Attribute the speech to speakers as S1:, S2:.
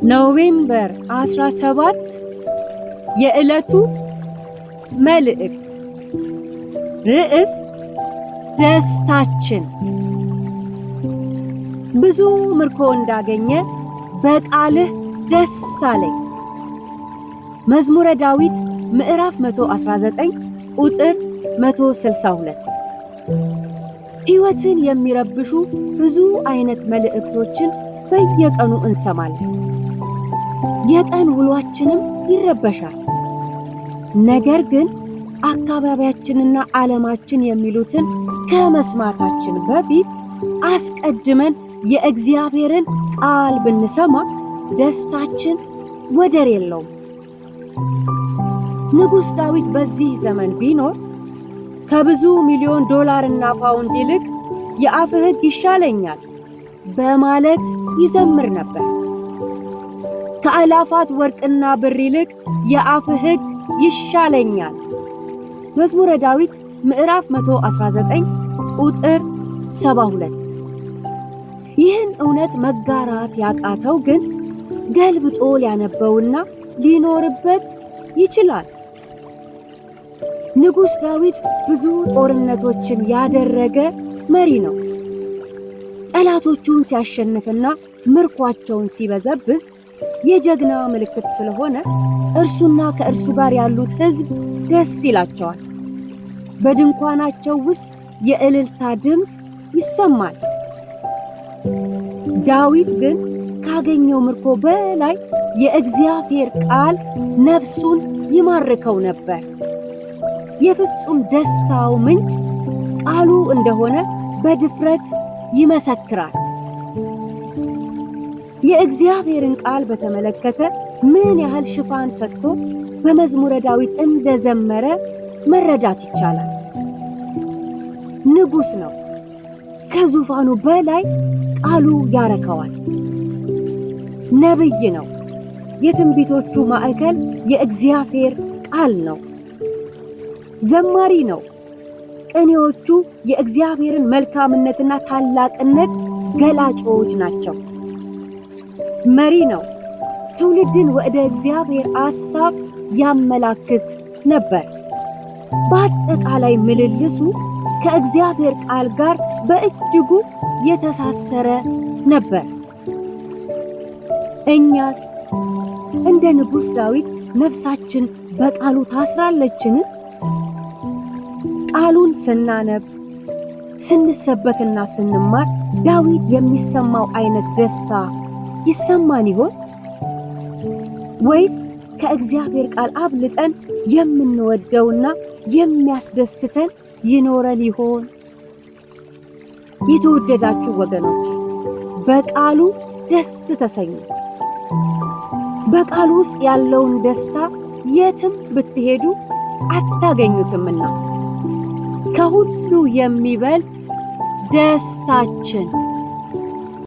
S1: ኖቬምበር 17 የዕለቱ መልእክት ርዕስ ደስታችን። ብዙ ምርኮ እንዳገኘ በቃልህ ደስ አለኝ። መዝሙረ ዳዊት ምዕራፍ 119 ቁጥር 162። ሕይወትን የሚረብሹ ብዙ አይነት መልእክቶችን በየቀኑ እንሰማለን። የቀን ውሏችንም ይረበሻል። ነገር ግን አካባቢያችንና ዓለማችን የሚሉትን ከመስማታችን በፊት አስቀድመን የእግዚአብሔርን ቃል ብንሰማ ደስታችን ወደር የለውም። ንጉሥ ዳዊት በዚህ ዘመን ቢኖር ከብዙ ሚሊዮን ዶላርና ፓውንድ ይልቅ የአፍህ ሕግ ይሻለኛል በማለት ይዘምር ነበር። ከአላፋት ወርቅና ብር ይልቅ የአፍህ ሕግ ይሻለኛል። መዝሙረ ዳዊት ምዕራፍ 119 ቁጥር 72። ይህን እውነት መጋራት ያቃተው ግን ገልብጦ ሊያነበውና ሊኖርበት ይችላል። ንጉሥ ዳዊት ብዙ ጦርነቶችን ያደረገ መሪ ነው። ጠላቶቹን ሲያሸንፍና ምርኳቸውን ሲበዘብዝ የጀግና ምልክት ስለሆነ እርሱና ከእርሱ ጋር ያሉት ሕዝብ ደስ ይላቸዋል። በድንኳናቸው ውስጥ የእልልታ ድምፅ ይሰማል። ዳዊት ግን ካገኘው ምርኮ በላይ የእግዚአብሔር ቃል ነፍሱን ይማርከው ነበር። የፍጹም ደስታው ምንጭ ቃሉ እንደሆነ በድፍረት ይመሰክራል። የእግዚአብሔርን ቃል በተመለከተ ምን ያህል ሽፋን ሰጥቶ በመዝሙረ ዳዊት እንደዘመረ መረዳት ይቻላል። ንጉሥ ነው። ከዙፋኑ በላይ ቃሉ ያረከዋል። ነብይ ነው። የትንቢቶቹ ማዕከል የእግዚአብሔር ቃል ነው። ዘማሪ ነው። ቅኔዎቹ የእግዚአብሔርን መልካምነትና ታላቅነት ገላጮች ናቸው። መሪ ነው። ትውልድን ወደ እግዚአብሔር ሐሳብ ያመላክት ነበር። በአጠቃላይ ምልልሱ ከእግዚአብሔር ቃል ጋር በእጅጉ የተሳሰረ ነበር። እኛስ እንደ ንጉሥ ዳዊት ነፍሳችን በቃሉ ታስራለችን? ቃሉን ስናነብ፣ ስንሰበክና ስንማር ዳዊት የሚሰማው አይነት ደስታ ይሰማን ይሆን? ወይስ ከእግዚአብሔር ቃል አብልጠን የምንወደውና የሚያስደስተን ይኖረን ይሆን? የተወደዳችሁ ወገኖች በቃሉ ደስ ተሰኙ። በቃሉ ውስጥ ያለውን ደስታ የትም ብትሄዱ አታገኙትምና ከሁሉ የሚበልጥ ደስታችን